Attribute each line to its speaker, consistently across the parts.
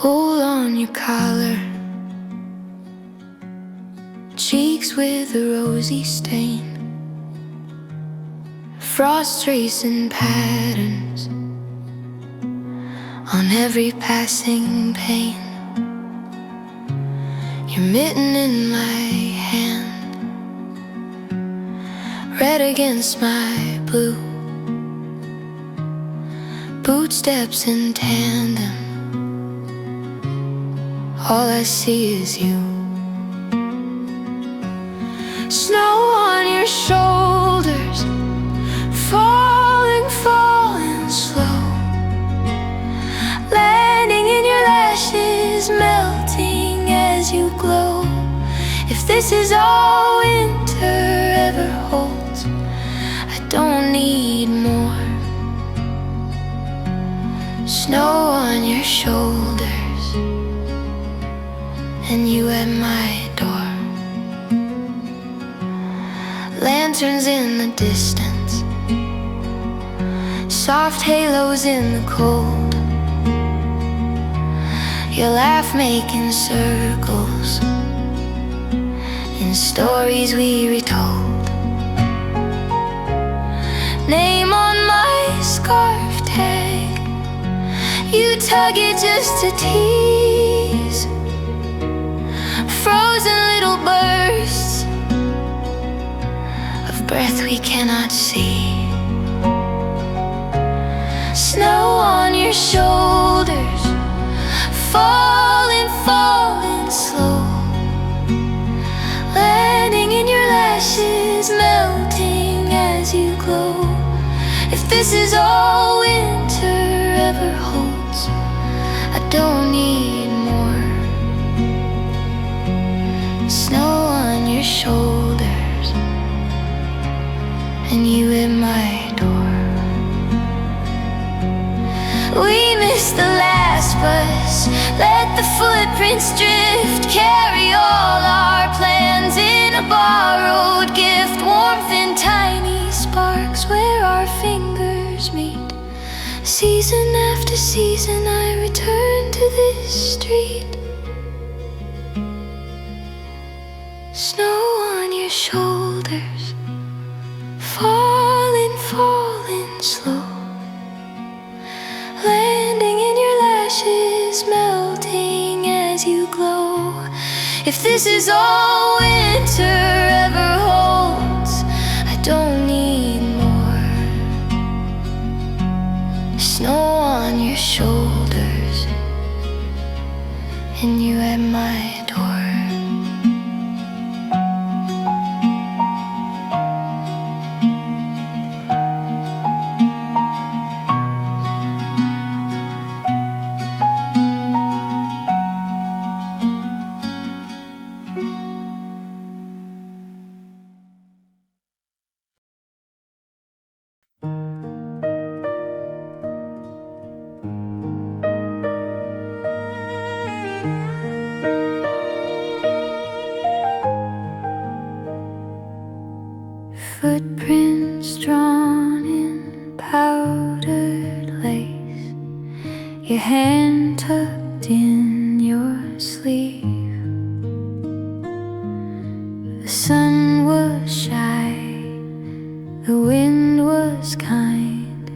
Speaker 1: Hold on your collar, cheeks with a rosy stain, frost tracing patterns on every passing pane. Your mitten in my hand, red against my blue, boot steps in tandem, all I see is you. Snow on your shoulders, falling, falling slow, landing in your lashes, melting as you glow. If this is all winter ever holds, I don't need more. Snow on your shoulders, and you at my door. Lanterns in the distance, soft halos in the cold, your laugh making circles in stories we retold. Name on my scarf tag, you tug it just to tease. Frozen little bursts of breath we cannot see. Snow on your shoulders, falling, falling slow, landing in your lashes, melting as you glow. If this is all winter ever holds, I don't need more. Snow on your shoulders, and you at my door. We missed the last bus, let the footprints drift, carry all our plans in a borrowed gift. Warmth in tiny sparks where our fingers meet. Season after season I return to this street. Snow on your shoulders, falling, falling slow, landing in your lashes, melting as you glow. If this is all winter ever holds, I don't need more. Snow on your shoulders, and you at my door. Footprints drawn in powdered lace, your hand tucked in your sleeve. The sun was shy, the wind was kind,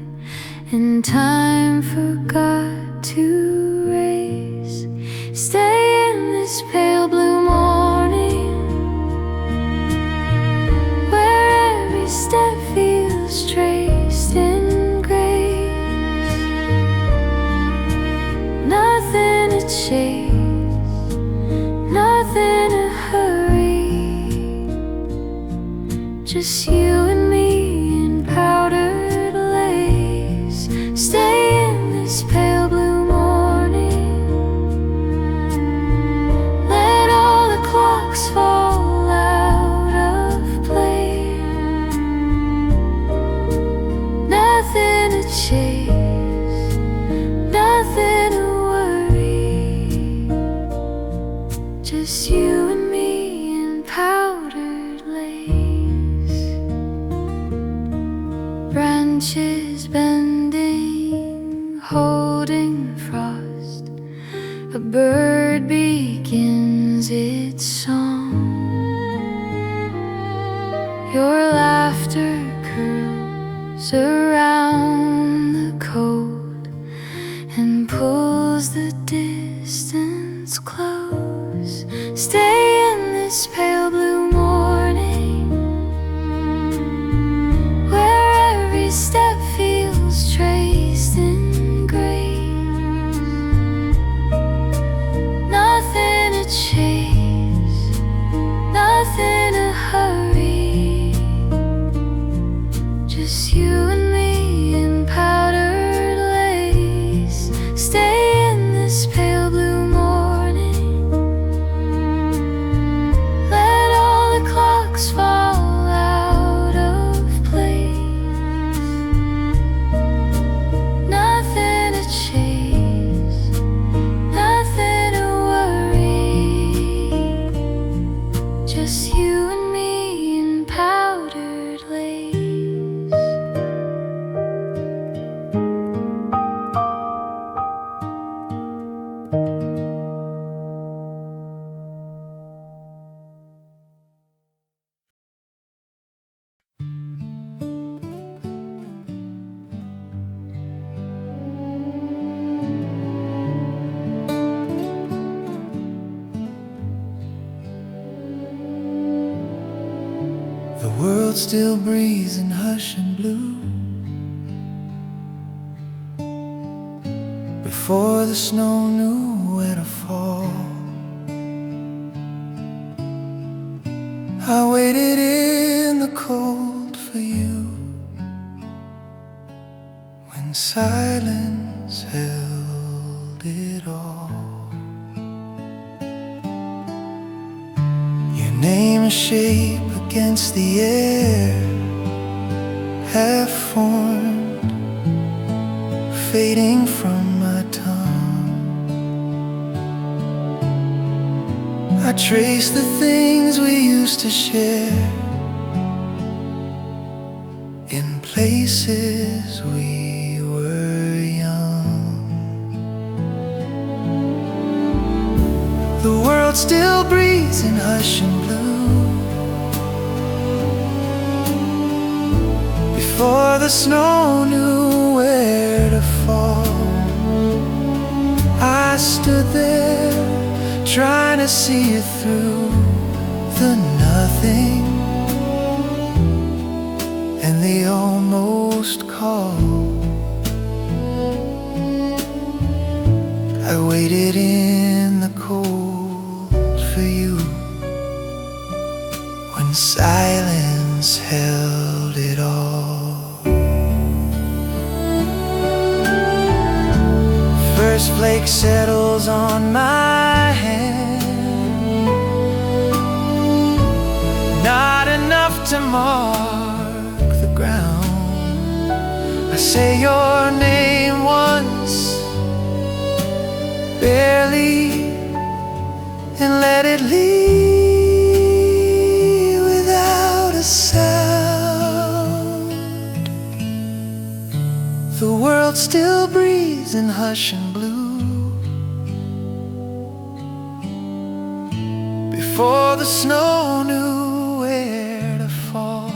Speaker 1: and time forgot to race. Stay in this pale blue morning, step feels traced in grace. Nothing to chase, nothing to hurry, just you and me in powdered lace. Stay in this pale blue morning, let all the clocks fall out of place. Nothing to chase, nothing to worry, just you and me in powdered lace. Branches bending, holding frost, a bird begins its song. Your laughter curls around the coat and pulls the distance close. Stay in this pale blue morning, where every step feels traced in grace. Nothing to chase, nothing to hurry, just you and me in powdered lace. Stay in this pale blue morning, let all the clocks fall out of place. Nothing to chase, nothing to worry, just you and me in powdered lace.
Speaker 2: The world still breathes in hush and blue before the snow knew where to fall. I waited in the cold for you when silence held it all. Your name a shape against the air, half formed, fading from my tongue. I trace the things we used to share in places we were young. The world still breathes in hush and blue before the snow knew where to fall. I stood there trying to see it through the nothing and the almost call. I waited in the cold for you when silence held it all. First flake settles on my hand, not enough to mark the ground. I say your name once, barely, and let it leave without a sound. The world still breathes in hush and blue before the snow knew where to fall.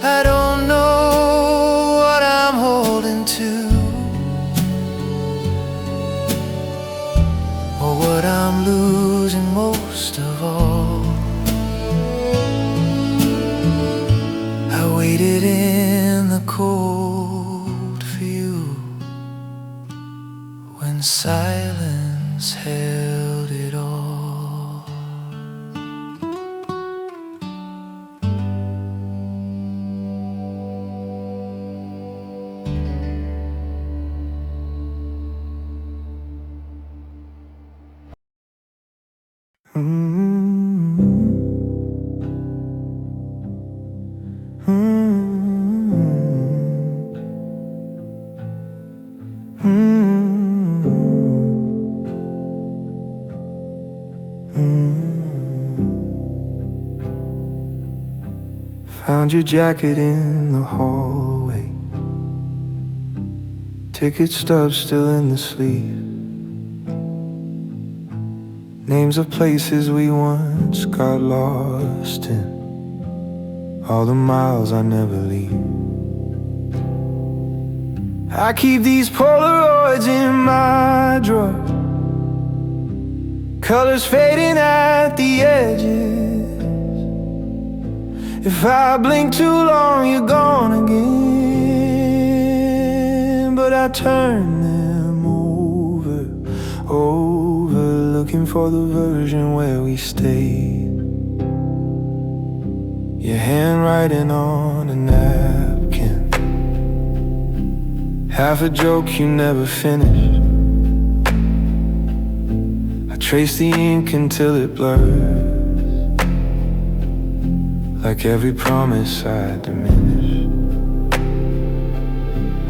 Speaker 2: I don't know what I'm holding to or what I'm losing most of all. I waited in the cold for you when silence held it all. Found your jacket in the hallway, ticket stub still in the sleeve. names of places we once got lost in, all the miles I never leave. I keep these Polaroids in my drawer, colors fading at the edges. If I blink too long, you're gone again. But I turn them over, looking for the version where we stayed. Your handwriting on a napkin, half a joke you never finished. I trace the ink until it blurs, like every promise I diminish.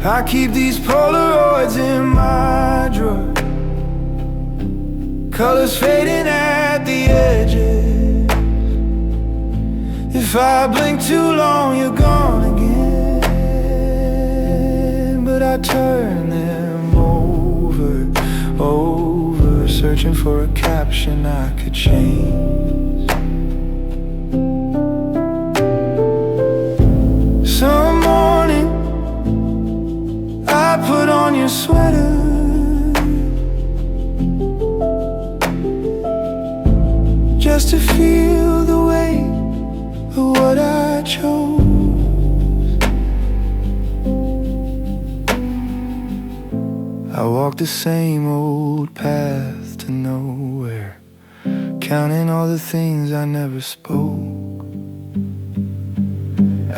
Speaker 2: I keep these Polaroids in my drawer, colors fading at the edges. If I blink too long, you're gone again. But I turn them over, searching for a caption I could change. Some morning I put on your sweater, just to feel the weight of what I chose. I walk the same old path to nowhere, counting all the things I never spoke.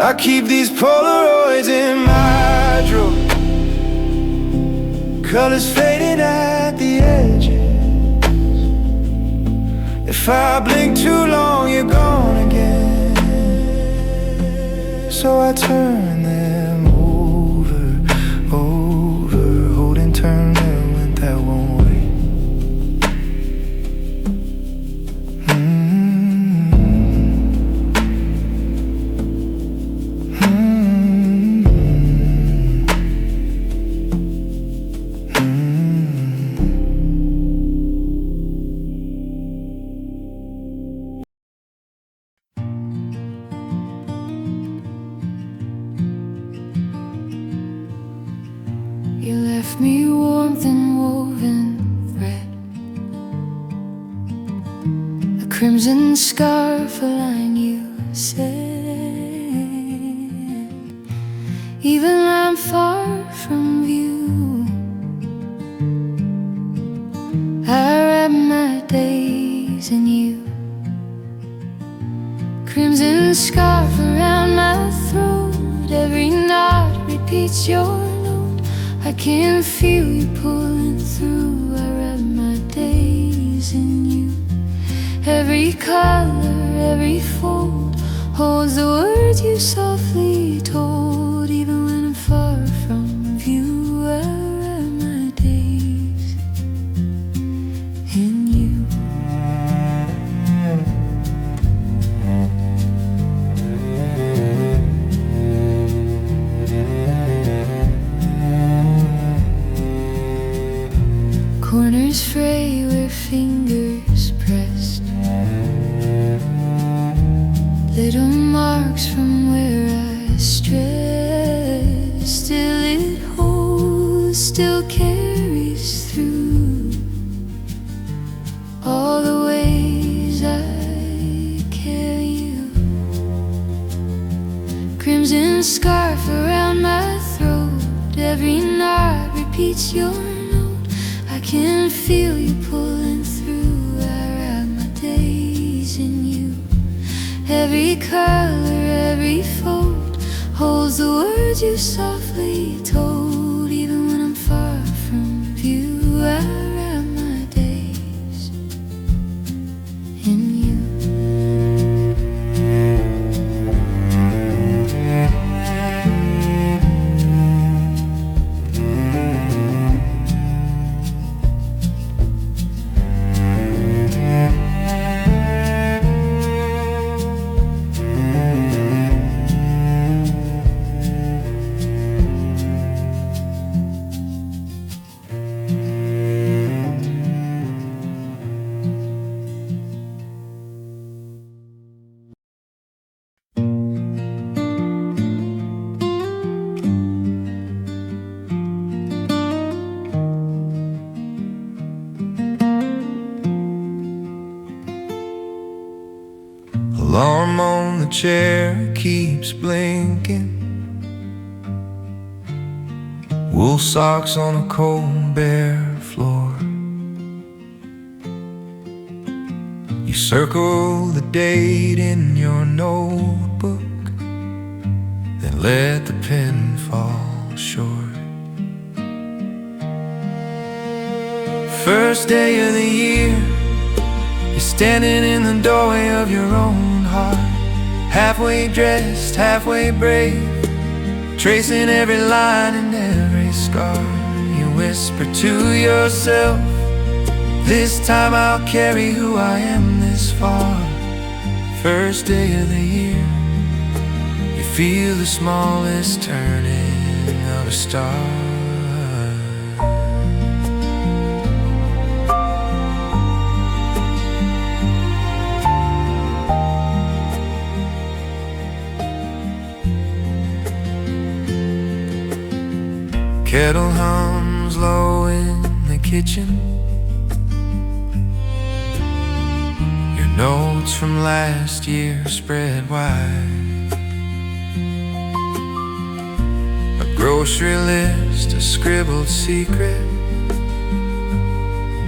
Speaker 2: I keep these Polaroids in my drawer, colors fading at the edges. If I blink too long, you're gone again. So I turn them over, holding turn when that won't wait.
Speaker 1: You left me warmth and woven thread, a crimson scarf, a line you said. Even I'm far from you, I wrap my days in you. Crimson scarf around my throat, every knot repeats your note. I can feel you pulling through, I wrap my days in you. Every color, every fold holds the words you softly told. Even when I'm far from you, I write my days in you. Corners fray where fingers pressed, little marks from where I strayed. Still it holds, still carries through all the ways I carry you. Crimson scarf around my throat, every knot repeats your note. I can feel you pulling through, I wrap my days in you. Every color, every fold holds the words you softly told. Even when I'm far from you, I wrap my days in you.
Speaker 2: chair keeps blinking. Wool socks on a cold bare floor. You circle the date in your notebook, then let the pen fall short. First day of the year, you're standing in the doorway of your own heart, halfway dressed, halfway brave, tracing every line and every scar. You whisper to yourself, this time I'll carry who I am this far. First day of the year, you feel the smallest turning of a star. Kettle hums low in the kitchen. Your notes from last year spread wide. A grocery list, a scribbled secret,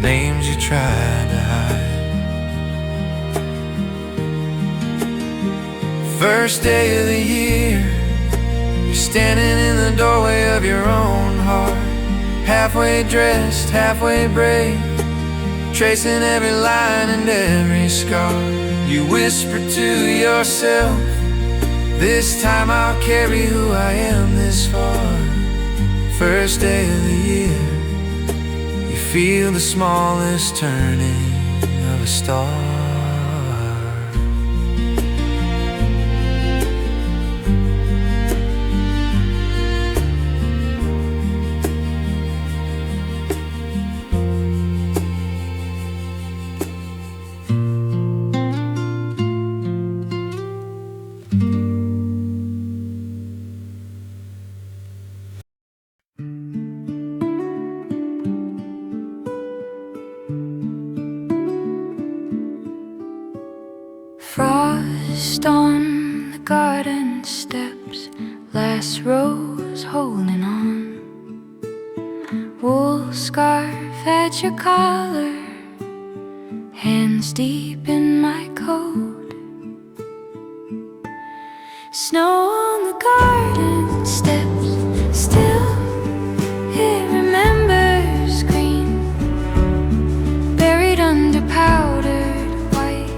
Speaker 2: names you tried to hide. First day of the year, you're standing in the doorway of your own heart, halfway dressed, halfway brave, tracing every line and every scar. You whisper to yourself, this time I'll carry who I am this far. First day of the year, you feel the smallest turning of a star.
Speaker 1: Frost on the garden steps, last rose holding on. Wool scarf at your collar, hands deep in my coat. Snow on the garden steps, still it remembers green, buried under powdered white.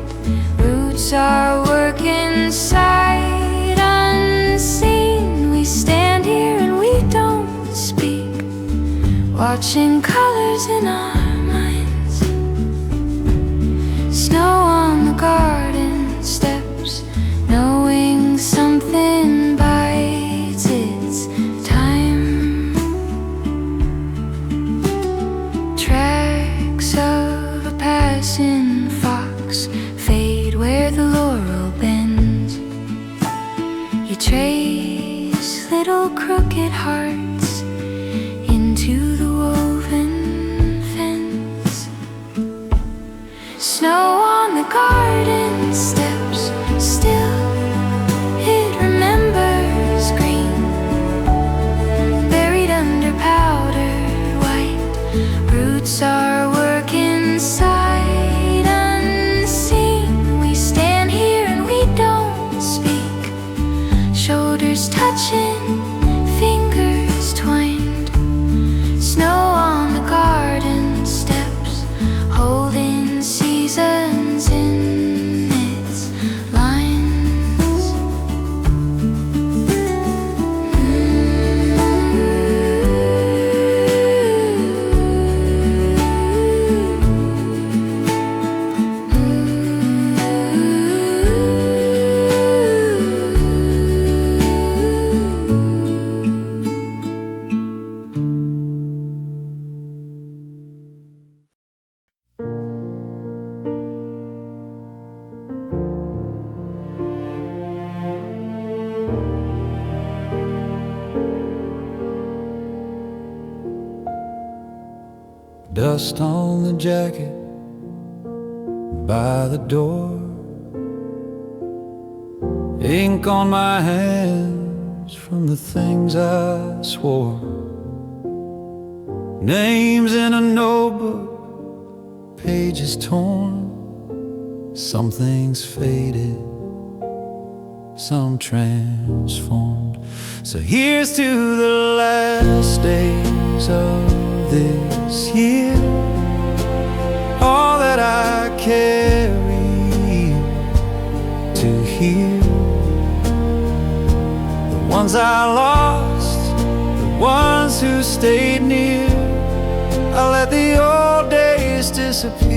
Speaker 1: Roots are working sight unseen. We stand here and we don't speak, watching colors in our minds. Snow on the garden steps, knowing something bites its time. Tracks of a passing fox fade where the laurel bends. You trace little crooked hearts into the woven fence. Snow on the garden steps, still it remembers green, buried under powdered white. Roots are working sight unseen. We stand here and we don't speak, shoulders touching, fingers twined. Snow on the garden steps, holding seasons in its lines.
Speaker 2: Dust on the jacket by the door. ink on my hands from the things I swore. Names in a notebook, pages torn. Some things faded, some transformed. So here's to the last days of this year, all that I carry to hear. The ones I lost, the ones who stayed near. I let the old days disappear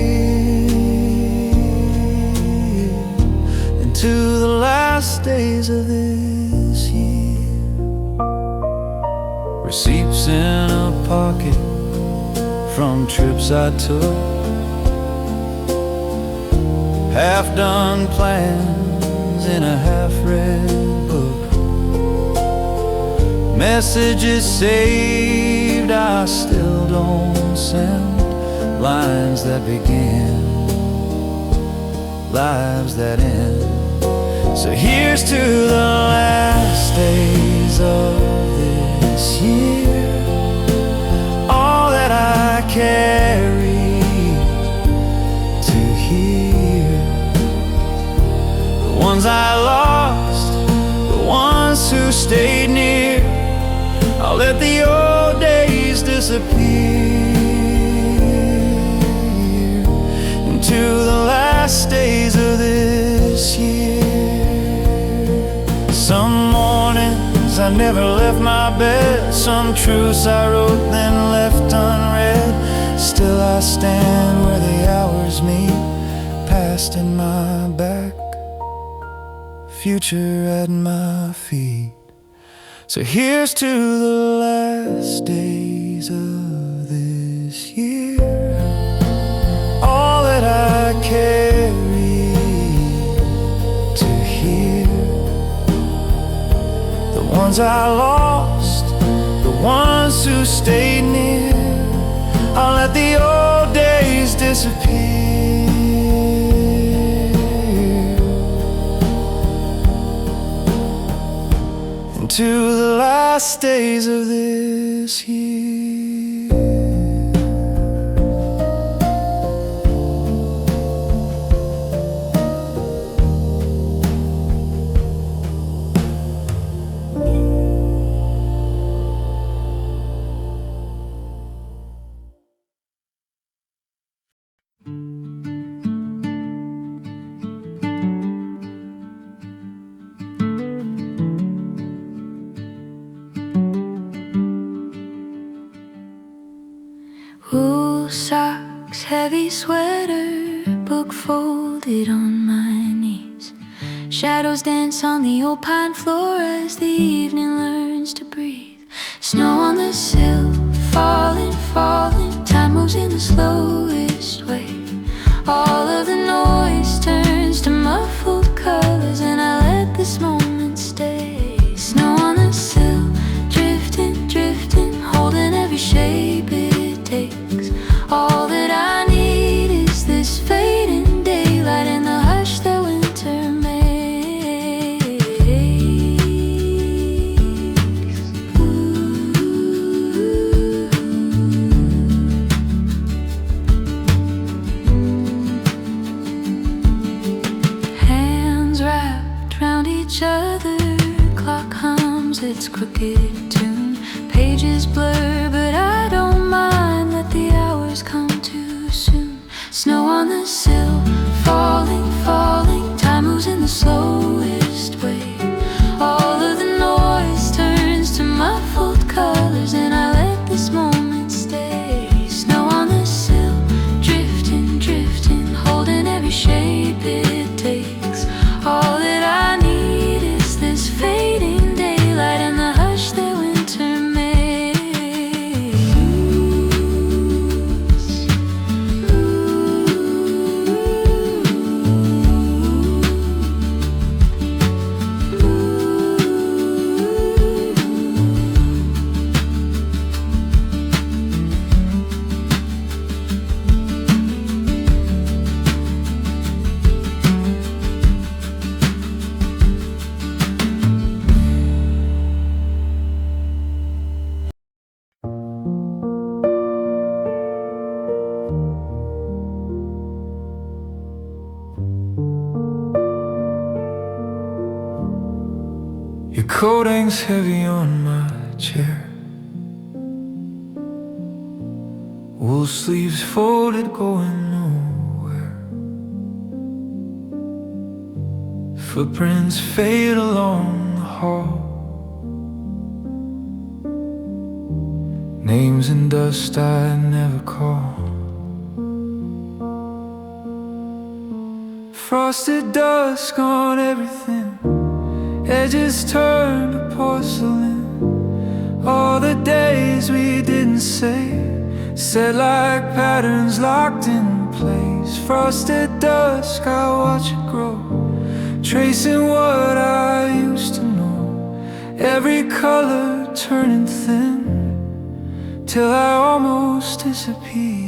Speaker 2: into the last days of this year. Receipts in a pocket from trips I took, half-done plans in a half-read book, messages saved I still don't send, lines that begin, lives that end. So here's to the last days of this year, all that I carry to hear. The ones I lost, the ones who stayed near. I'll let the old days disappear into the last days of this year. Some mornings I never left my bed, some truths I wrote then left unread. Still I stand where the hours meet, past in my back, future at my feet. So here's to the last days of this year, all that I carry to hear. The ones I lost, the ones who stayed near. I'll let the old days disappear into the last days of this year.
Speaker 1: Wool socks, heavy sweater, book folded on my knees. Shadows dance on the old pine floor as the evening learns to breathe. Snow on the sill, falling, falling. Time moves in the slowest way. All of the noise turns to muffled colors, and I let this moment stay. Snow on the sill, drifting, drifting, holding every shape it takes. All that I need is this fading daylight and the hush that winter makes. Hands wrapped round each other, clock hums its crooked tune. Pages blur, but I don't mind, let the hours come too soon. Snow on the sill, falling, falling. Time moves in the slowest way. All of the noise turns to muffled colors, and I let this moment stay. Snow on the sill, drifting, drifting, holding every shape it takes. All that I need is this fading daylight and the hush
Speaker 2: coat hangs heavy on my chair. Wool sleeves folded, going nowhere. Footprints fade along the hall. Names in dust I never call. Frosted dusk on everything, edges turned to porcelain. All the days we didn't say, set like patterns locked in place. Frosted dusk, I watch it grow, tracing what I used to know. Every color turning thin, till I almost disappear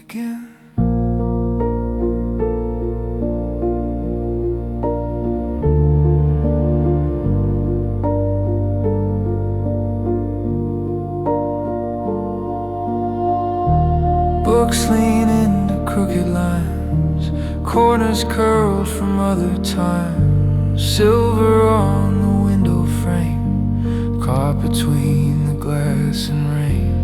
Speaker 2: again. Books lean into crooked lines, corners curled from other times. Silver on the window frame, caught between the glass and rain.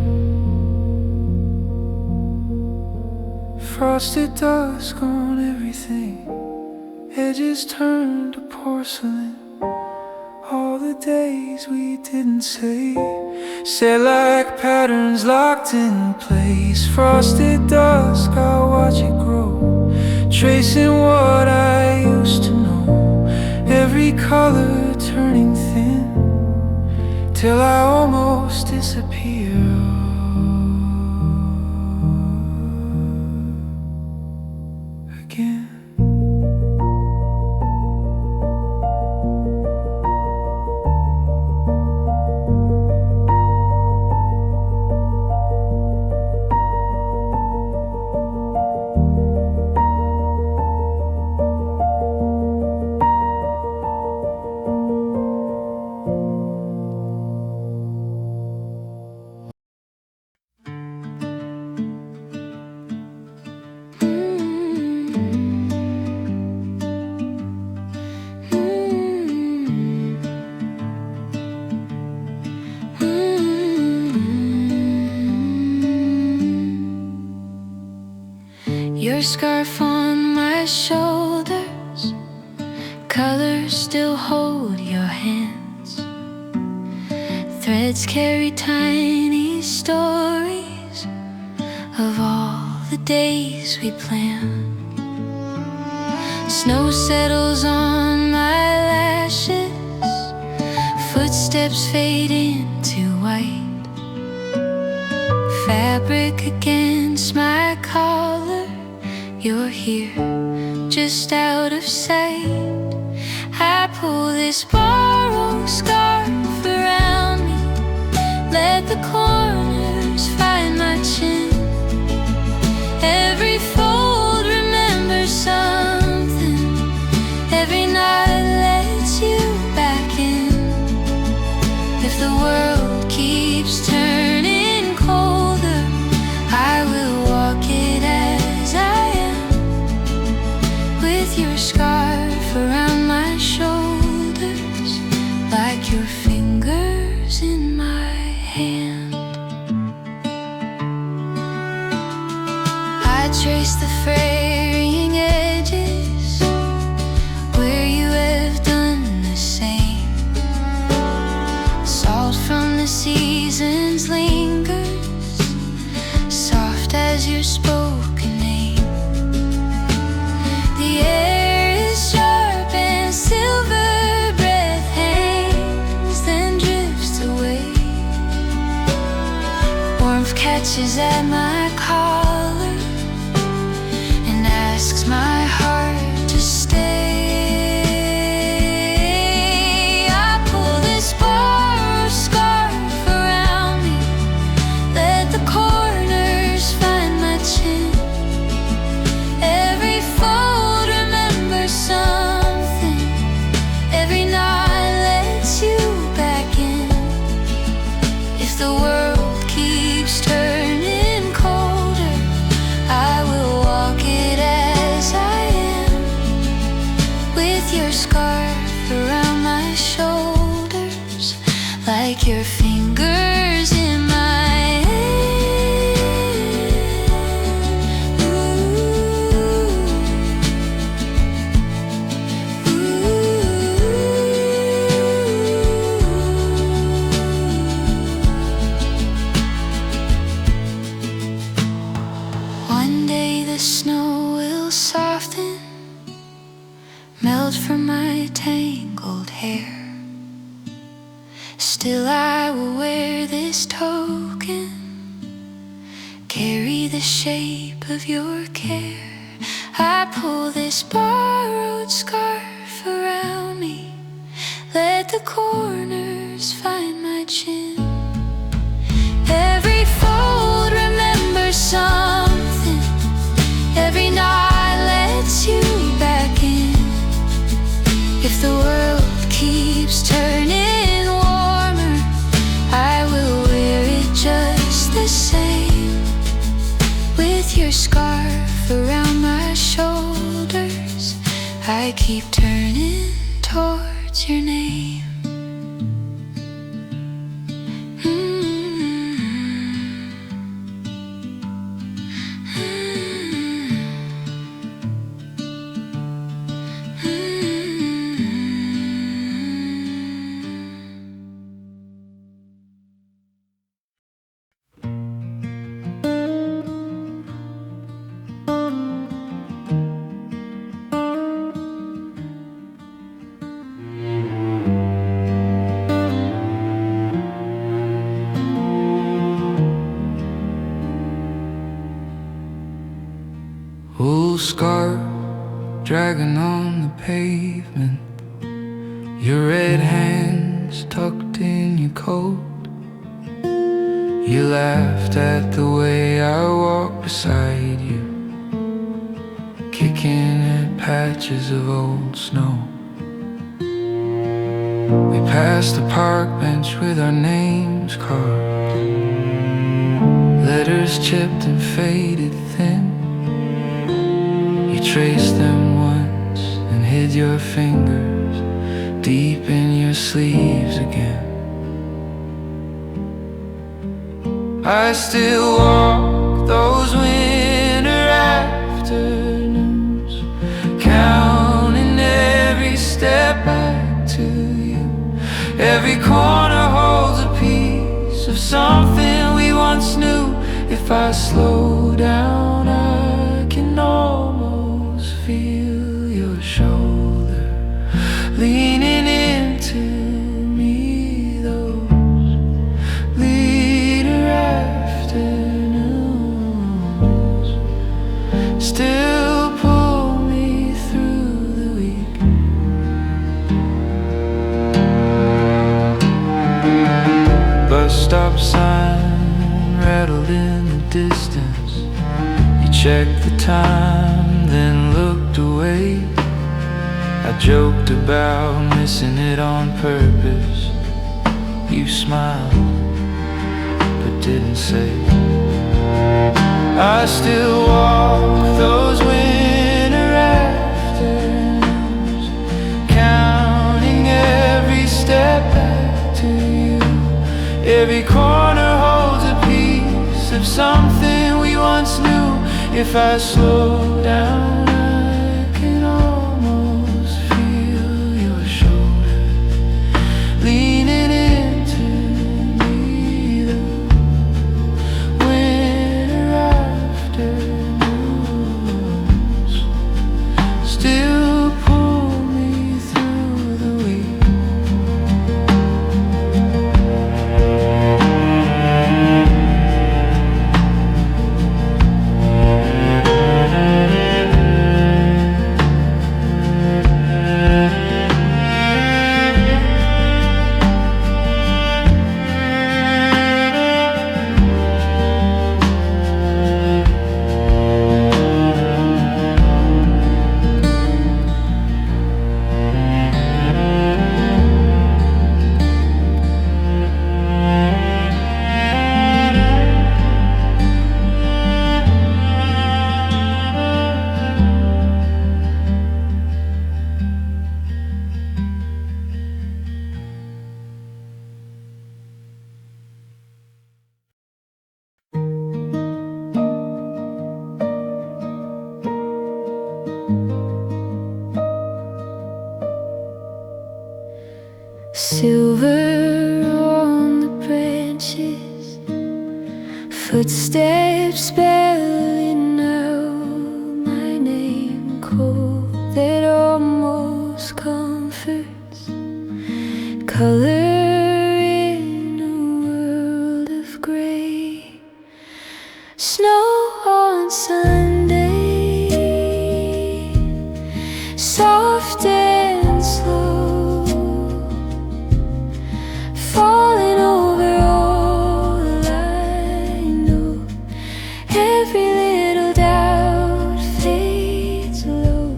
Speaker 2: Frosted dusk on everything, edges turned to porcelain. All the days we didn't say, set like patterns locked in place. Frosted dusk, I watch it grow, tracing what I used to know. Every color turning thin, till I almost disappear again.
Speaker 1: Your scarf on my shoulders, colors still hold your hands. Threads carry tiny stories of all the days we planned. Snow settles on my lashes, footsteps fade into white. Fabric against my collar, you're here, just out of sight. I pull this borrowed scarf around me, let the corners find my chin. Every fold remembers something, every night lets you back in. If the world keeps turning colder, I will walk it as I am, with your scarf around my shoulders, like your fingers in my hand. I trace the fraying edges where you have done the same. Salt from the seasons lingers, soft as your spoken name. The air is sharp and silver breath hangs, then drifts away. Warmth catches at my collar and asks my heart to stay. I pull this borrowed scarf around me, let the corners find my chin. Every fold remembers something, every night lets you back in. If the world keeps turning colder, like your fingers in my hair. One day the snow will soften, melt from my tangled hair. Still I will wear this token, carry the shape of your care. I pull this borrowed scarf around me, let the corners find my chin. Every fold remembers something, every knot lets you back in. If the world keeps turning warmer, I will wear it just the same. With your scarf around my shoulders, I keep turning towards your name.
Speaker 2: Wool scarf dragging on the pavement, your red hands tucked in your coat. You laughed at the way I walked beside you, kicking at patches of old snow. We passed the park bench with our names carved, letters chipped and faded thin. You traced them once and hid your fingers deep in your sleeves again. I still walk those winter afternoons, counting every step back to you. Every corner holds a piece of something we once knew. If I slow down, I can almost feel your shoulder leaning into me. Those leader afternoons still pull me through the week. Bus stop sign rattled in the distance. You checked the time, then looked away. I joked about missing it on purpose. You smiled, but didn't say. I still walk those winter afternoons, counting every step back to you. Every corner holds a piece of something we once knew. If I slow down, I can almost feel your shoulder leaning into me. The winter afternoons still pull me through the week.
Speaker 1: clover on the branches, footsteps spelling out my name, cold that almost comforts, color in a world of gray, snow on Sunday, soft and slow, falling over all I know. Every little doubt fades low.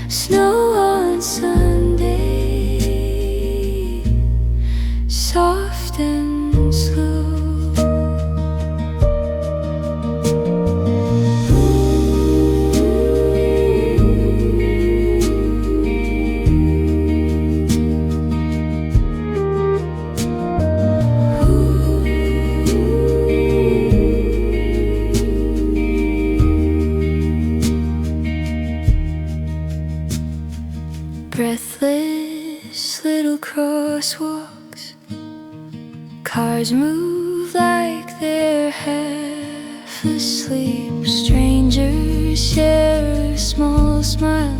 Speaker 1: Snow on Sunday, soft and slow. Breathless little crosswalks, cars move like they're half asleep. Strangers share a small smile,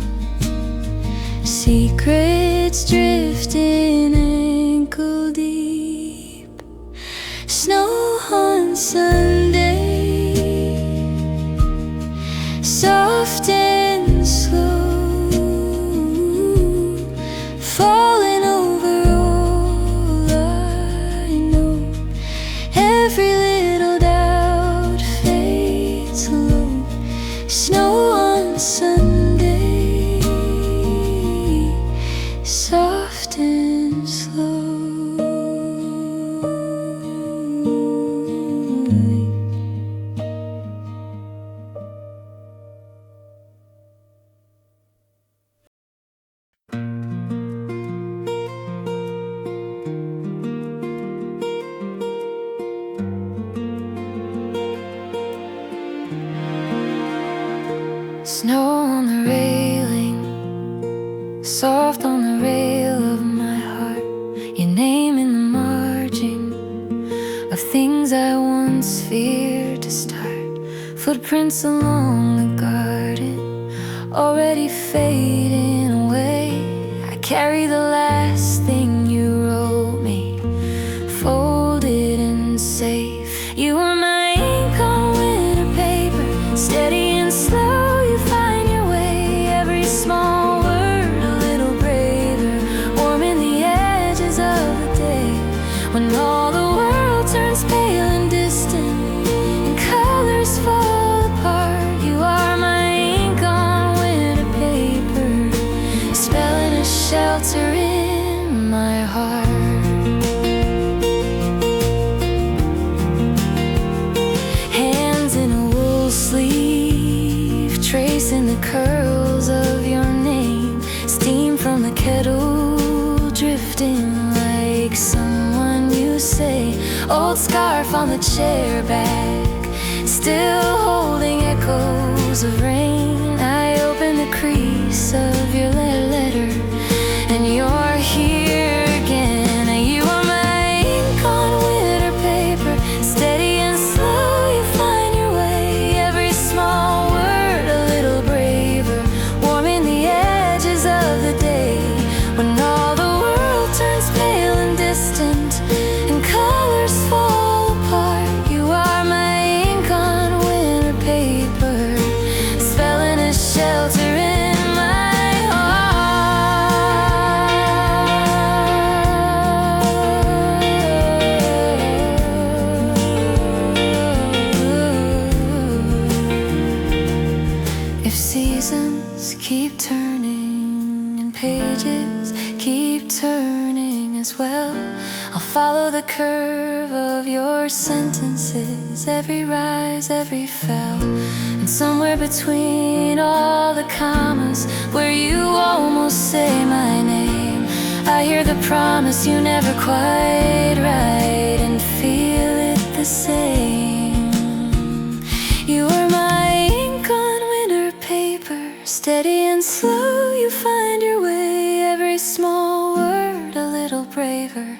Speaker 1: secrets drifting ankle deep. Snow on Sunday, soft and slow, falling over all I know. Every little doubt fades low. Snow on Sunday, soft and slow. Snow on the railing, soft on the rail of my heart. Your name in the margin of things I once feared to start. Footprints along the garden, already fading away. I carry the last thing you wrote me, folded and safe. You were my ink on winter paper, steady and slow. Small word, a little braver, warming the edges of the day. When all the world turns pale and distant, and colors fall apart, you are my ink on winter paper, spelling a shelter in my heart. Hands in a wool sleeve, tracing the curls of your name. Steam from the kettle, drifting like someone you say. Old scarf on the chair back, still holding echoes of rain. I open the crease of your letter, and you're here again. You are my ink on winter paper, steady and slow. You find your way, every small word a little braver, warming the edges of the day. When all the world turns pale and distant, and colors fall apart, you are my ink on winter paper, spelling a shelter in my heart. If seasons keep turning and pages keep turning as well, I'll follow the curve of your sentences, every rise, every fell. And somewhere between all the commas, where you almost say my name, I hear the promise you never quite write, and feel it the same. You are my ink on winter paper, steady and slow. You find your way, every small word a little braver,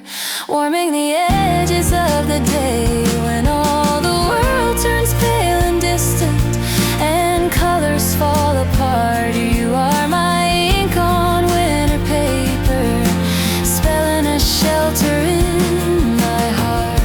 Speaker 1: warming the edges of the day. When all the world turns pale and distant and colors fall apart, you are my ink on winter paper, spelling a shelter in my heart.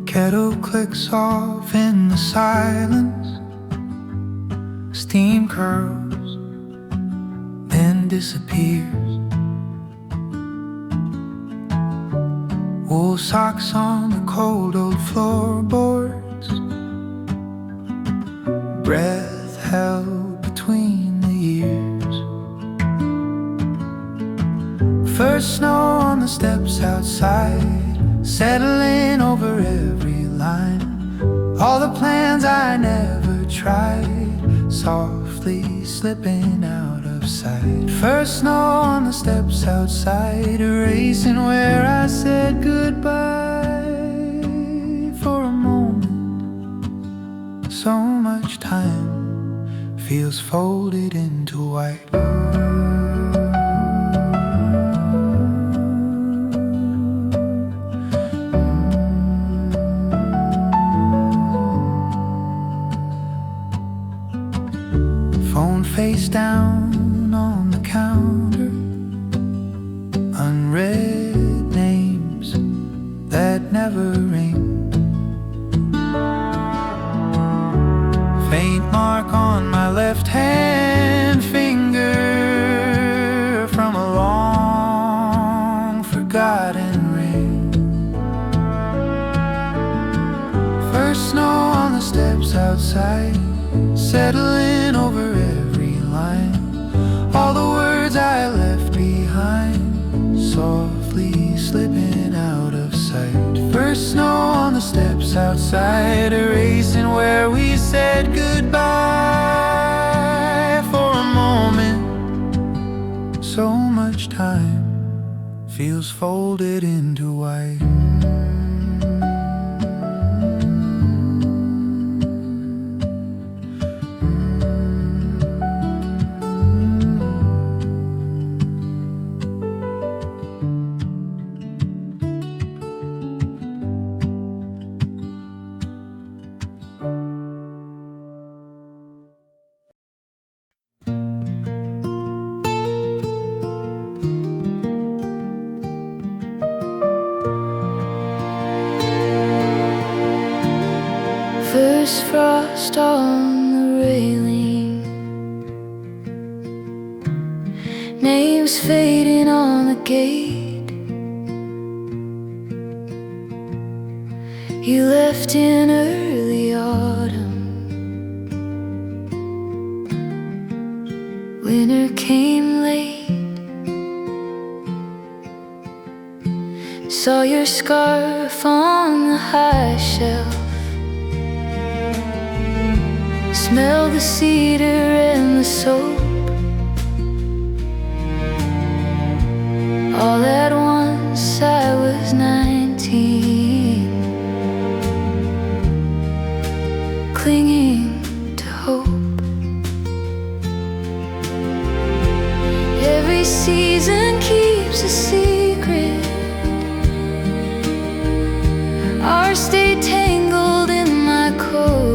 Speaker 2: Kettle clicks off in the silence. Steam curls, then disappears. Wool socks on the cold old floorboards. Breath held between the years. First snow on the steps outside, settling over every line. All the plans I never tried, softly slipping out of sight. First snow on the steps outside, erasing where I said goodbye. For a moment, so much time feels folded into white. Face down on the counter, unread names that never ring. Faint mark on my left hand finger from a long forgotten ring. First snow on the steps outside, settling over every line. All the words I left behind, softly slipping out of sight. First snow on the steps outside, erasing where we said goodbye. For a moment, so much time feels folded into white.
Speaker 1: First frost on the railing, names fading on the gate. You left in early autumn, winter came late. Saw your scarf on the high shelf, smell the cedar and the soap. All at once I was 19, clinging to hope. Every season keeps a secret. Our stay tangled in my coat.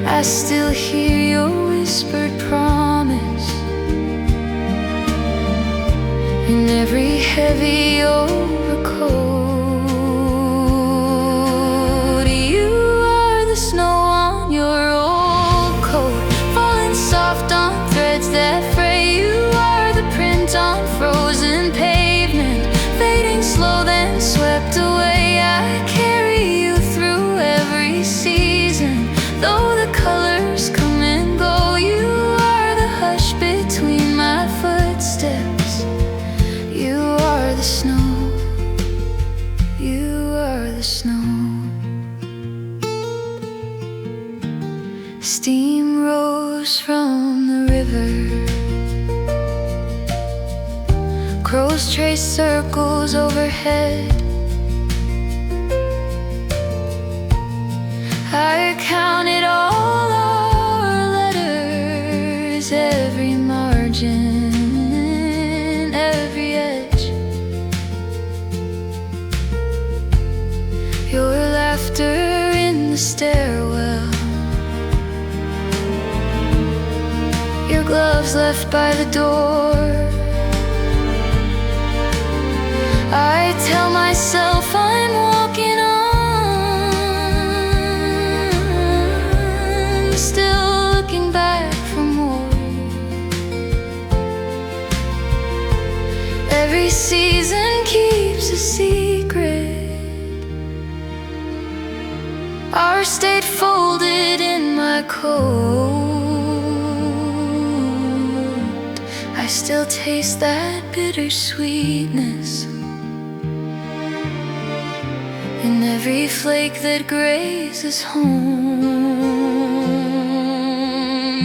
Speaker 1: I still hear your whispered promise in every heavy overcoat. You are the snow on your old coat, falling soft on threads that fray. You are the print on frozen pavement, fading slow then steam rose from the river. Crows trace circles overhead. I counted all our letters, every margin, every edge. Your laughter in the stairwell, your gloves left by the door. I tell myself I'm walking on, still looking back for more. Every season keeps a secret. Our state folded in my coat. I still taste that bittersweetness in every flake that grazes home.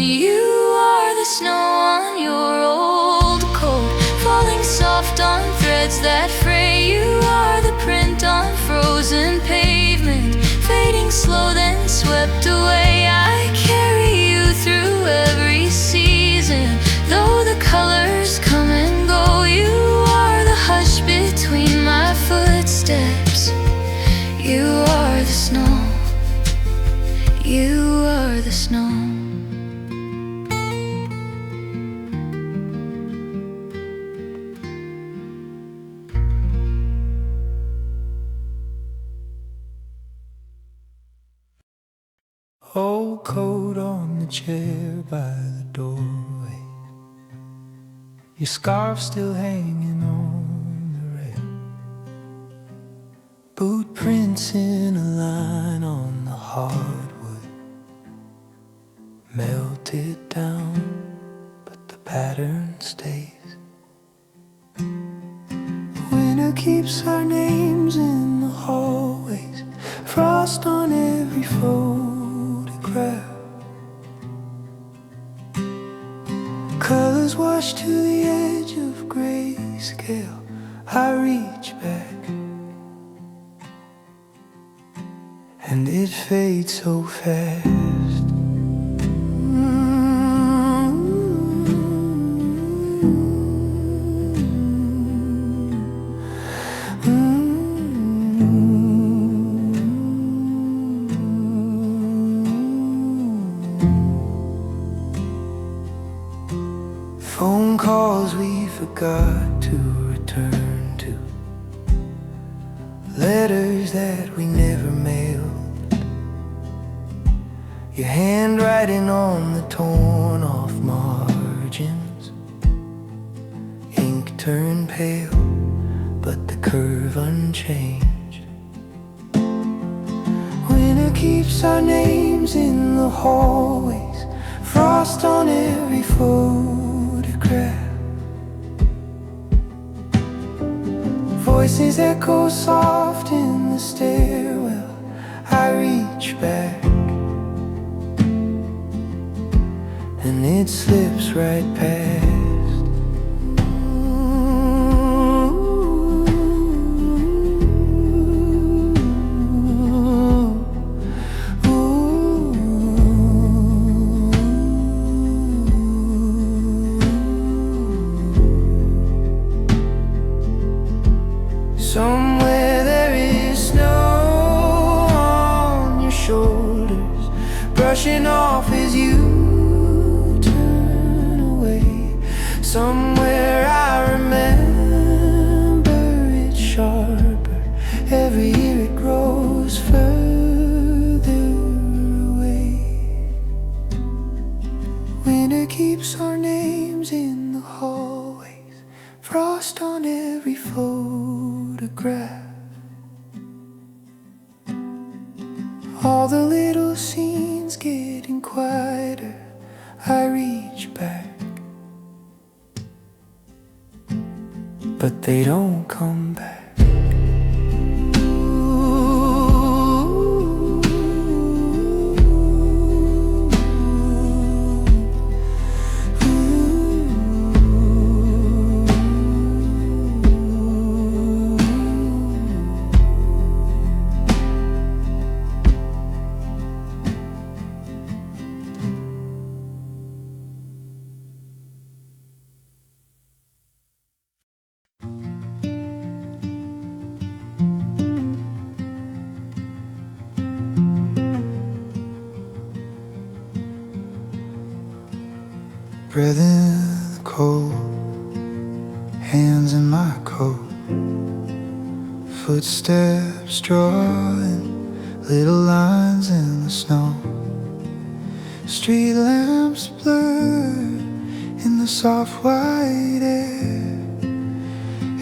Speaker 1: You are the snow on your old coat, falling soft on threads that fray. You are the print on frozen pavement, fading slow then swept away. I carry you through every season, though the colors come and go. You are the hush between my footsteps. You are the snow. You are the snow.
Speaker 2: Old coat on the chair by the doorway, your scarf still hanging on the rail. Boot prints in a line on the hardwood, melted down, but the pattern stays. Winter keeps our names in the hallways, frost on every photograph. Colors wash to the edge of grayscale. I reach back, and it fades so fast. Phone calls we forgot to return to, letters that we never mailed, your handwriting on the torn off margins, ink turned pale, but the curve unchanged. Winter keeps our names in the hallways, frost on every photograph. Voices echo soft in the stairwell. I reach back, and it slips right past. Somewhere there is snow on your shoulders, brushing off as you turn away. Somewhere I remember it sharper, every year it grows further away. Winter keeps our names in the hallways, frost on every photograph. All the little scenes getting quieter. I reach back, but they don't come back. breath in the cold, hands in my coat, footsteps drawing little lines in the snow. Street lamps blur in the soft white air.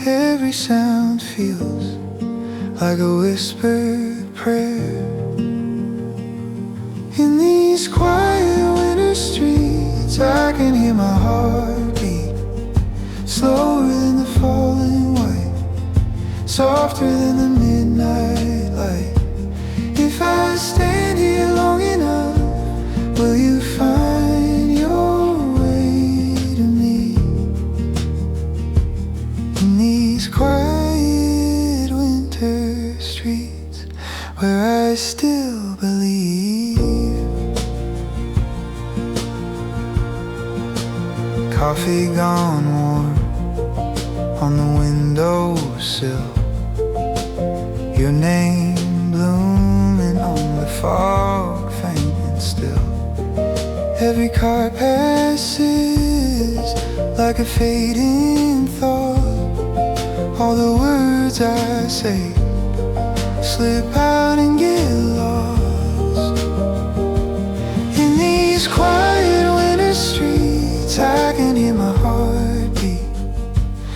Speaker 2: Every sound feels like a whispered prayer. In these quiet winter streets, I can hear my heart beat, slower than the falling white, softer than the midnight light. If I stand here long enough, will you find your way to me? In these quiet winter streets where I still believe. Coffee gone warm on the windowsill, your name blooming on the fog, faint still. Every car passes like a fading thought. All the words I say slip out and get lost. In these quiet winter streets, I can hear my heart beat,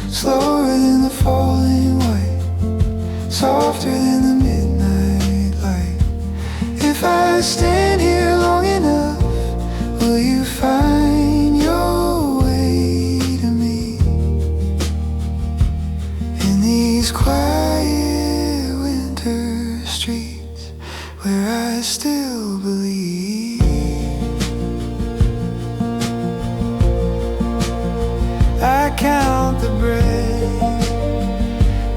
Speaker 2: slower than the falling white, softer than the midnight light. If I stand here long enough, will you find your way to me? In these quiet winter streets where I still believe. I count the bread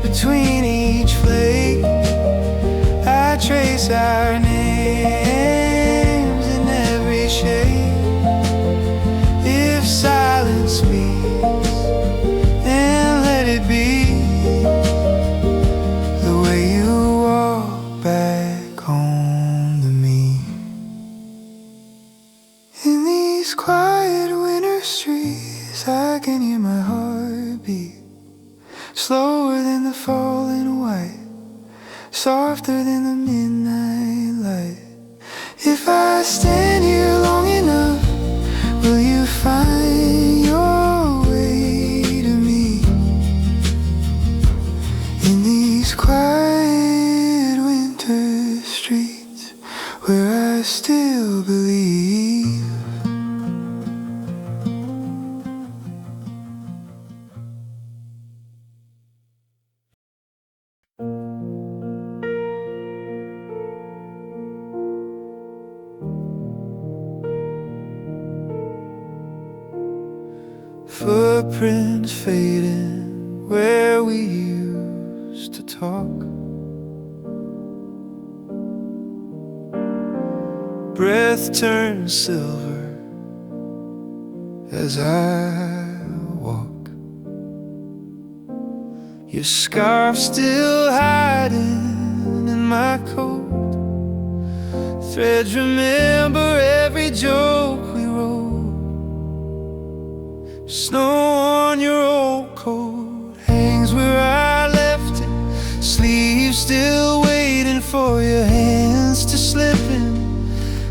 Speaker 2: between each flake. I trace our names in every shade. If silence speaks, then let it be the way you walk back home to me. In these quiet winter streets, I can hear my heart beat, slower than the falling white, softer than the midnight light. If I stand here long enough, will you find your way to me? In these quiet winter streets where I still believe. Footprints fading where we used to talk. Breath turns silver as I walk. Your scarf still hiding in my coat. Threads remember every joke we wrote. Snow on your old coat hangs where I left it. Sleeves still waiting for your hands to slip in.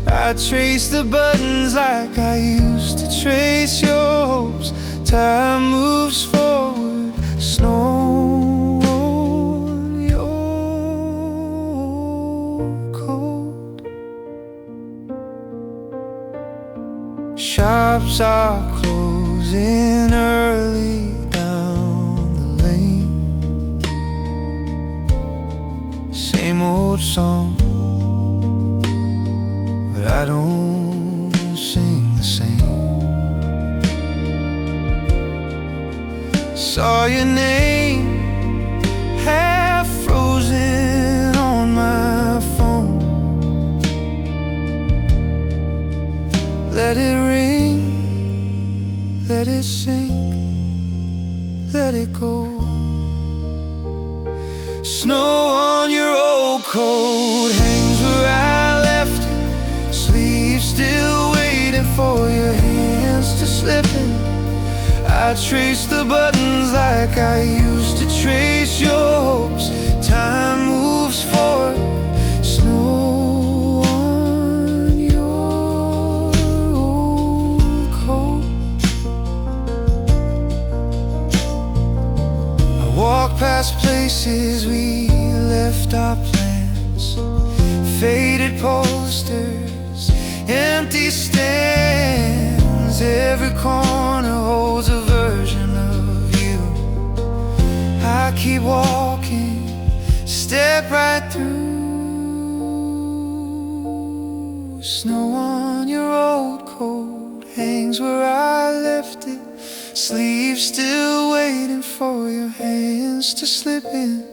Speaker 2: I trace the buttons like I used to trace your hopes. Time moves forward, snow on your coat. Shops are closing early down the lane. Same old song, but I don't sing the same. Saw your name half frozen on my phone. Let it ring, let it sink, let it go. Snow on your old coat hangs where I left it. Sleeves still waiting for your hands to slip in. trace the buttons like I used to trace your hopes. Time moves forward, snow on your old coat. I walk past places we left our plans, faded posters, empty stands. Every corner holds a version of you. I keep walking, step right through. Snow on your old coat hangs where I left it, sleeves still waiting for your hands to slip in.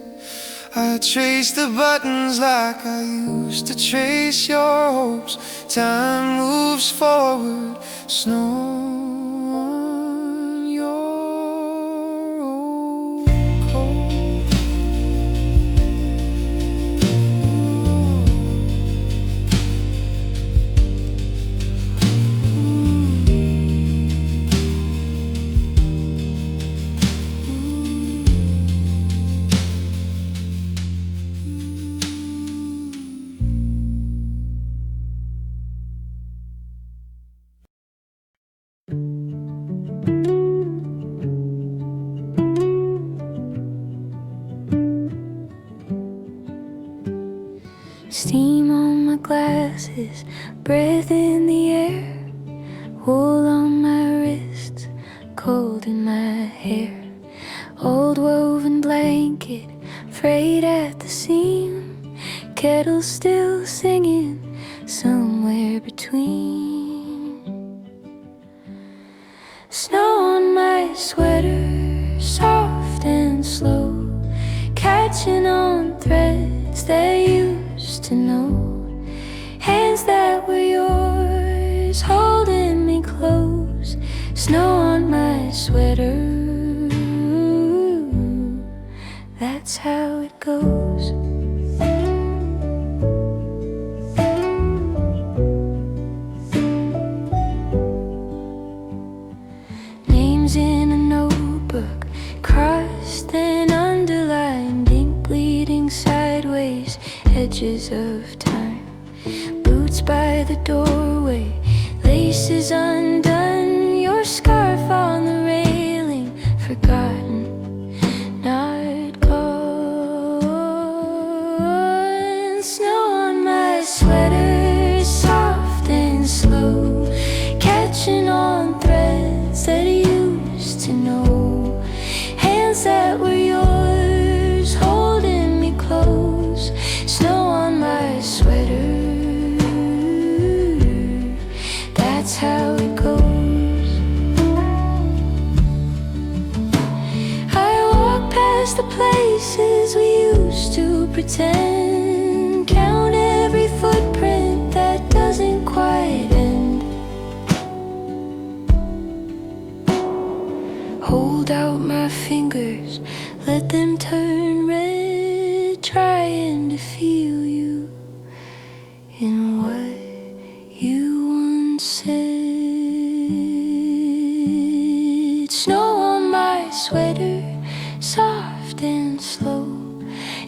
Speaker 2: I trace the buttons like I used to trace your hopes. Time moves forward, snow on your old coat.
Speaker 1: Steam on my glasses, breath in the air, wool on my wrists, cold in my hair. Old woven blanket, frayed at the seam, kettle still singing somewhere between. Snow on my sweater, soft and slow, catching on threads that used to know. Hands that were yours, holding me close. Snow on my sweater, that's how it goes. Names in a notebook, crossed and underlined, ink bleeding sideways, edges of time. Boots by the doorway, laces undone, your scarf on the railing, forgotten, not gone. Snow on my sweater, soft and slow, catching on threads that I used to know. Hands that were yours, holding me close. Snow on my sweater, that's how it goes. I walk past the places we used to pretend, count every footprint that doesn't quite end. Hold out my fingers, let them turn red, trying to feel you in what you once said. Snow on my sweater, soft and slow,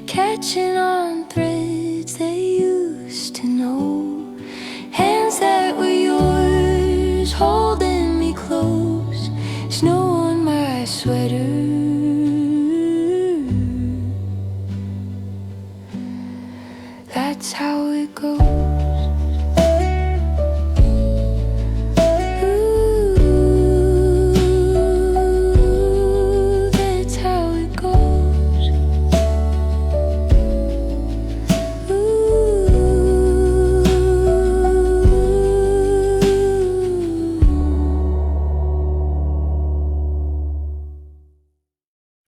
Speaker 1: catching on threads they used to know. Hands that were yours, holding me close. Snow on my sweater, that's how it goes.